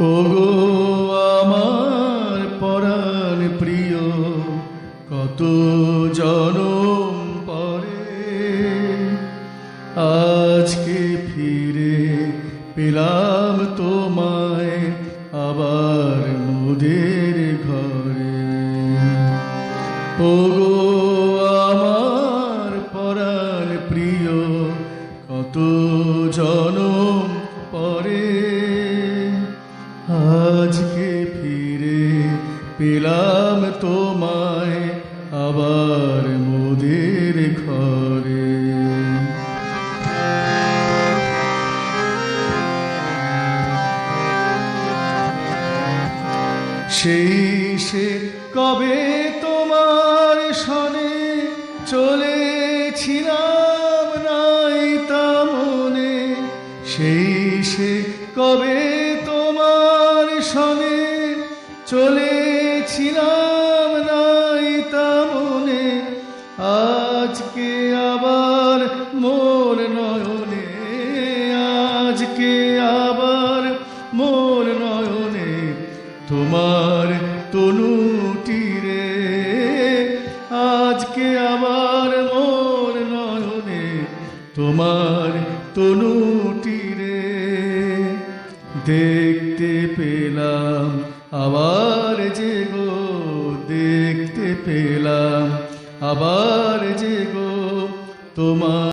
ওগো আমার পরাণ প্রিয়, কত জনম পরে আজকে ফিরে পেলাম তোমায় আবার মোদের ঘরে। ওগো আমার পরাণ প্রিয়, কত জনম পরে আজকে ফিরে পেলাম তোমায় আবার মোদের ঘরে। সেই সে কবে তোমার সনে চলেছিলাম নাই তা মনে, সেই সে কবে তোমার সনে চলেছিলাম নাই তা মনে, আজকে আবার মোর নয়নে, আজকে আবার মোর নয়নে তোমার তনুটি রে, আজকে আবার মোর নয়নে তোমার তনুটি রে। দেখতে পেলাম আবার যে গো, দেখতে পেলাম আবার যে গো তোমার